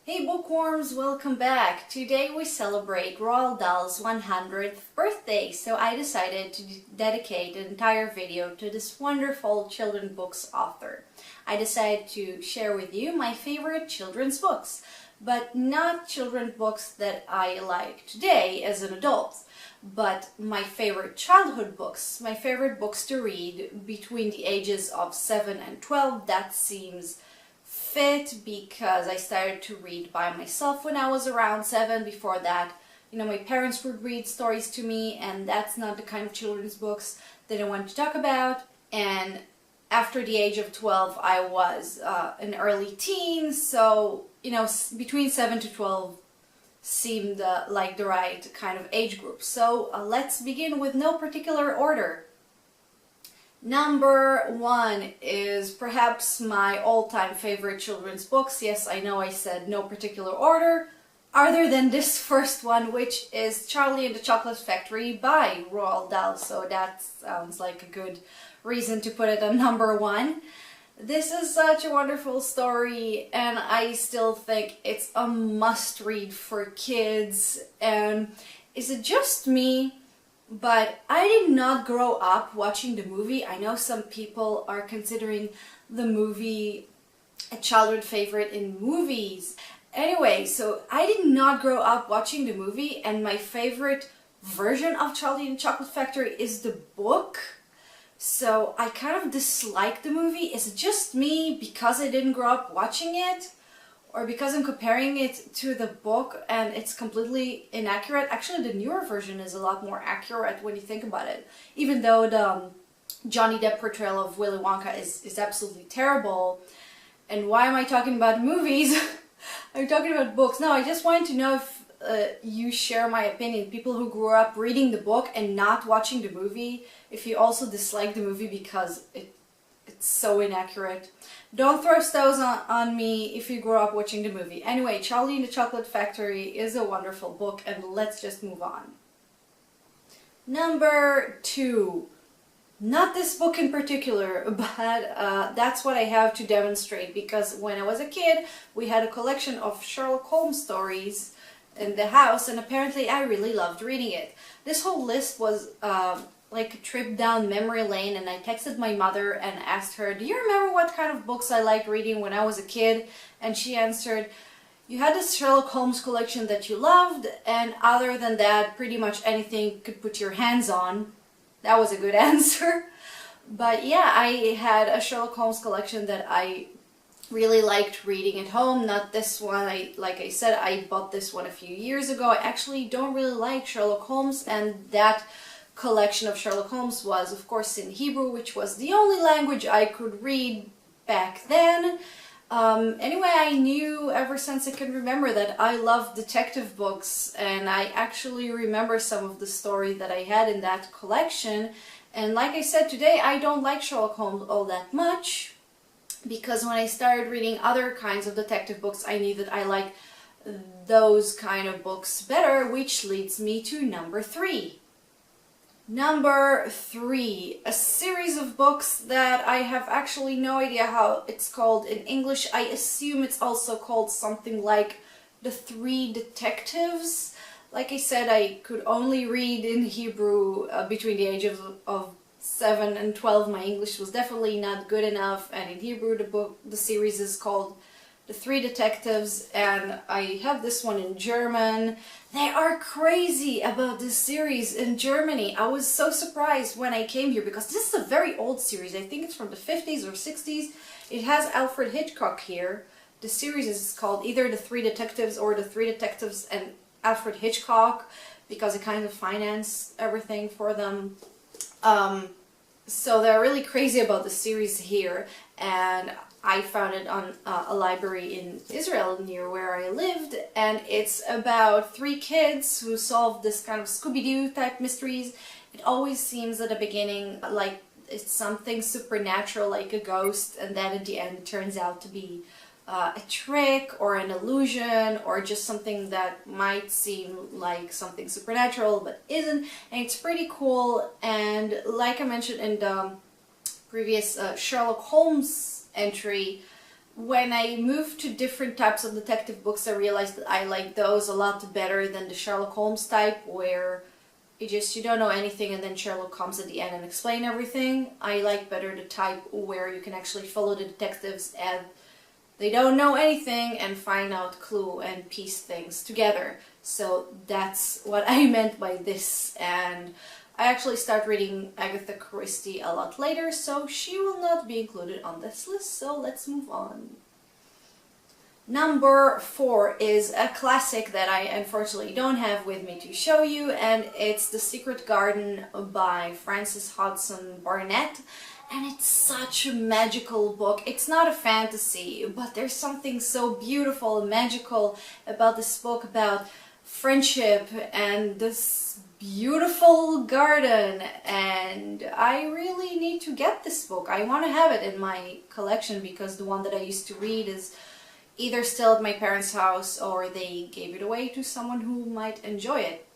Hey bookworms, welcome back! Today we celebrate Roald Dahl's 100th birthday, so I decided to dedicate an entire video to this wonderful children's books author. I decided to share with you my favorite children's books, but not children's books that I like today as an adult, but my favorite childhood books, my favorite books to read between the ages of 7 and 12. That seems fit because I started to read by myself when I was around 7. Before that, my parents would read stories to me, and that's not the kind of children's books that I want to talk about. And after the age of 12, I was an early teen, so between 7 to 12 seemed like the right kind of age group. So let's begin with no particular order. Number 1 is perhaps my all-time favorite children's books. Yes, I know I said no particular order, other than this first one, which is Charlie and the Chocolate Factory by Roald Dahl. So that sounds like a good reason to put it on number 1. This is such a wonderful story, and I still think it's a must-read for kids. And is it just me? But I did not grow up watching the movie. I know some people are considering the movie a childhood favorite in movies. Anyway, so I did not grow up watching the movie, and my favorite version of Charlie and the Chocolate Factory is the book. So I kind of dislike the movie. Is it just me because I didn't grow up watching it? Or because I'm comparing it to the book and it's completely inaccurate? Actually, the newer version is a lot more accurate when you think about it. Even though the Johnny Depp portrayal of Willy Wonka is absolutely terrible. And why am I talking about movies? I'm talking about books. No, I just wanted to know if you share my opinion. People who grew up reading the book and not watching the movie, if you also dislike the movie because it's so inaccurate. Don't throw stones on me if you grew up watching the movie. Anyway, Charlie and the Chocolate Factory is a wonderful book, and let's just move on. Number 2. Not this book in particular, but that's what I have to demonstrate, because when I was a kid, we had a collection of Sherlock Holmes stories in the house, and apparently I really loved reading it. This whole list was like a trip down memory lane, and I texted my mother and asked her, do you remember what kind of books I liked reading when I was a kid? And she answered, you had this Sherlock Holmes collection that you loved, and other than that, pretty much anything you could put your hands on. That was a good answer. But yeah, I had a Sherlock Holmes collection that I really liked reading at home. Not this one. Like I said, I bought this one a few years ago. I actually don't really like Sherlock Holmes, and that collection of Sherlock Holmes was, of course, in Hebrew, which was the only language I could read back then. Anyway, I knew ever since I can remember that I loved detective books, and I actually remember some of the story that I had in that collection. And like I said, today I don't like Sherlock Holmes all that much, because when I started reading other kinds of detective books, I knew that I like those kind of books better, which leads me to number 3. Number 3, a series of books that I have actually no idea how it's called in English. I assume it's also called something like The Three Detectives. Like I said, I could only read in Hebrew between the ages of 7 and 12. My English was definitely not good enough, and in Hebrew the series is called The Three Detectives, and I have this one in German. They are crazy about this series in Germany. I was so surprised when I came here, because this is a very old series. I think it's from the 50s or 60s. It has Alfred Hitchcock here. The series is called either The Three Detectives or The Three Detectives and Alfred Hitchcock, because it kind of financed everything for them. So they're really crazy about the series here, and I found it on a library in Israel near where I lived, and it's about 3 kids who solve this kind of Scooby-Doo type mysteries. It always seems at the beginning like it's something supernatural, like a ghost, and then at the end it turns out to be a trick or an illusion, or just something that might seem like something supernatural but isn't. And it's pretty cool, and like I mentioned in the previous Sherlock Holmes entry, when I moved to different types of detective books, I realized that I like those a lot better than the Sherlock Holmes type, where you don't know anything and then Sherlock comes at the end and explain everything. I like better the type where you can actually follow the detectives and they don't know anything and find out clue and piece things together. So that's what I meant by this, and I actually start reading Agatha Christie a lot later, so she will not be included on this list, so let's move on. Number 4 is a classic that I unfortunately don't have with me to show you, and it's The Secret Garden by Frances Hodgson Burnett. And it's such a magical book. It's not a fantasy, but there's something so beautiful and magical about this book, about friendship and this beautiful garden, and I really need to get this book. I want to have it in my collection because the one that I used to read is either still at my parents' house or they gave it away to someone who might enjoy it.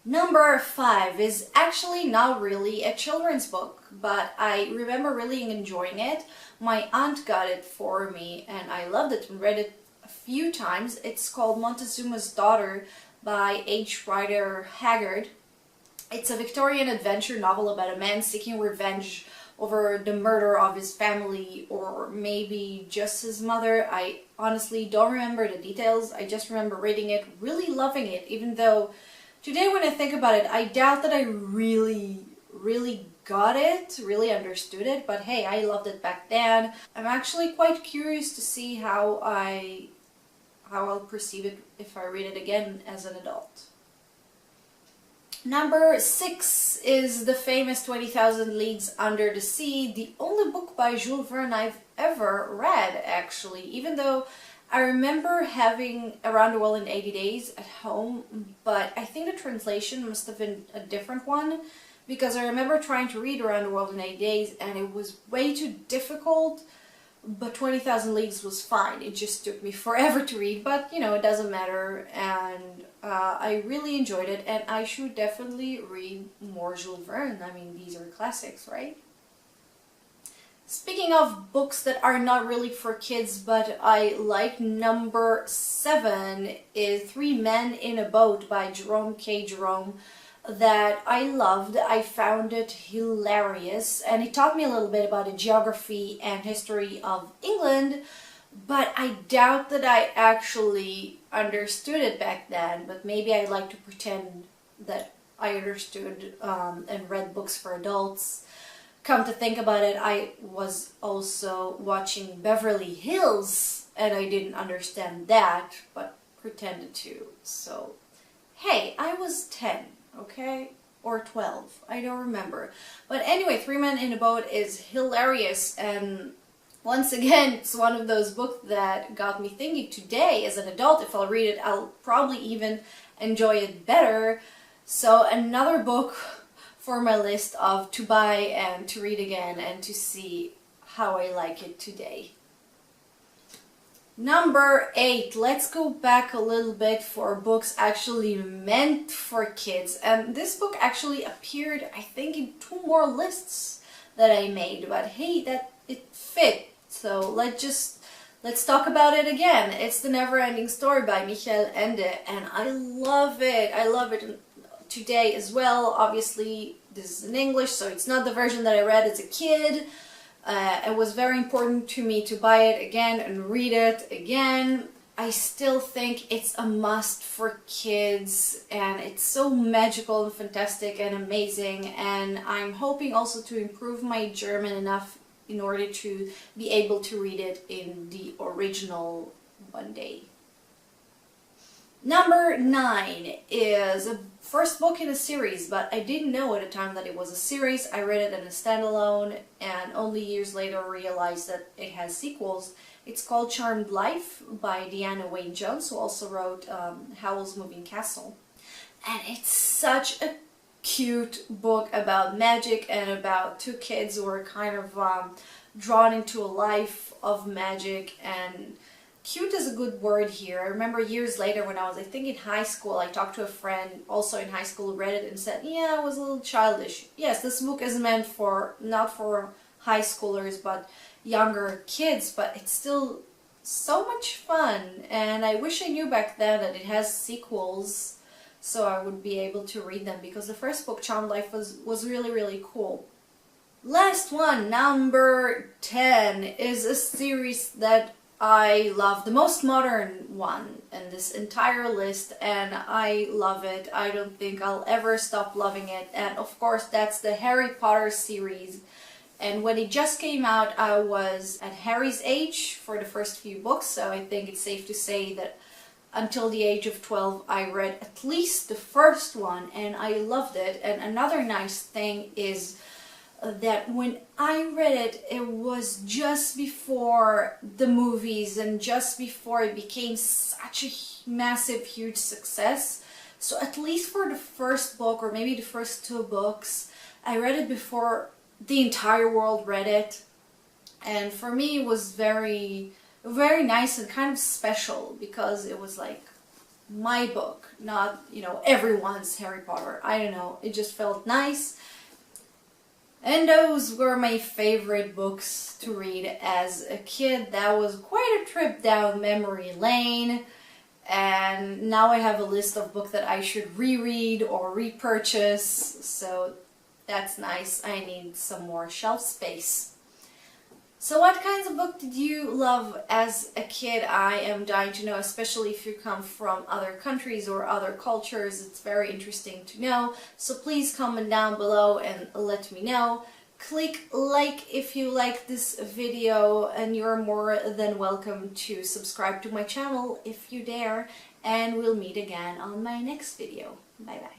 Number 5 is actually not really a children's book, but I remember really enjoying it. My aunt got it for me and I loved it and read it a few times. It's called Montezuma's Daughter by H. Rider Haggard. It's a Victorian adventure novel about a man seeking revenge over the murder of his family, or maybe just his mother. I honestly don't remember the details. I just remember reading it, really loving it, even though today when I think about it, I doubt that I really got it, really understood it, but hey, I loved it back then. I'm actually quite curious to see how I'll perceive it if I read it again as an adult. Number 6 is the famous 20,000 Leagues Under the Sea, the only book by Jules Verne I've ever read, actually, even though I remember having Around the World in 80 Days at home, but I think the translation must have been a different one, because I remember trying to read Around the World in 80 Days and it was way too difficult, but 20,000 Leagues was fine. It just took me forever to read, but you know, it doesn't matter, and I really enjoyed it, and I should definitely read more Jules Verne. I mean, these are classics, right? Speaking of books that are not really for kids, but I like, number 7 is Three Men in a Boat by Jerome K. Jerome, that I loved. I found it hilarious, and it taught me a little bit about the geography and history of England, but I doubt that I actually understood it back then, but maybe I like to pretend that I understood and read books for adults. Come to think about it, I was also watching Beverly Hills and I didn't understand that, but pretended to. So, hey, I was 10, okay? Or 12, I don't remember. But anyway, Three Men in a Boat is hilarious, and once again, it's one of those books that got me thinking today as an adult, if I'll read it, I'll probably even enjoy it better. So another book for my list of to buy and to read again and to see how I like it today. Number 8, let's go back a little bit for books actually meant for kids. And this book actually appeared, I think, in 2 more lists that I made, but hey, that it fit. So let's talk about it again. It's The Neverending Story by Michael Ende, and I love it. I love it today as well. Obviously, this is in English, so it's not the version that I read as a kid. It was very important to me to buy it again and read it again. I still think it's a must for kids, and it's so magical and fantastic and amazing, and I'm hoping also to improve my German enough in order to be able to read it in the original one day. Number 9 is a first book in a series, but I didn't know at the time that it was a series. I read it in a standalone and only years later realized that it has sequels. It's called Charmed Life by Deanna Wayne Jones, who also wrote Howl's Moving Castle. And it's such a cute book about magic and about 2 kids who are kind of drawn into a life of magic, and cute is a good word here. I remember years later when I was, I think, in high school, I talked to a friend also in high school who read it and said, yeah, it was a little childish. Yes, this book is meant for, not for high schoolers, but younger kids, but it's still so much fun, and I wish I knew back then that it has sequels so I would be able to read them, because the first book, Charmed Life, was really, really cool. Last one, number 10, is a series that I love, the most modern one in this entire list, and I love it. I don't think I'll ever stop loving it, and of course that's the Harry Potter series. And when it just came out, I was at Harry's age for the first few books, so I think it's safe to say that until the age of 12 I read at least the first one, and I loved it. And another nice thing is that when I read it, it was just before the movies and just before it became such a massive, huge success. So at least for the first book, or maybe the first two books, I read it before the entire world read it. And for me it was very, very nice and kind of special, because it was like my book, not, you know, everyone's Harry Potter. I don't know, it just felt nice. And those were my favorite books to read as a kid. That was quite a trip down memory lane. And now I have a list of books that I should reread or repurchase. So that's nice. I need some more shelf space. So what kinds of books did you love as a kid? I am dying to know, especially if you come from other countries or other cultures. It's very interesting to know. So please comment down below and let me know. Click like if you like this video, and you're more than welcome to subscribe to my channel if you dare. And we'll meet again on my next video. Bye bye.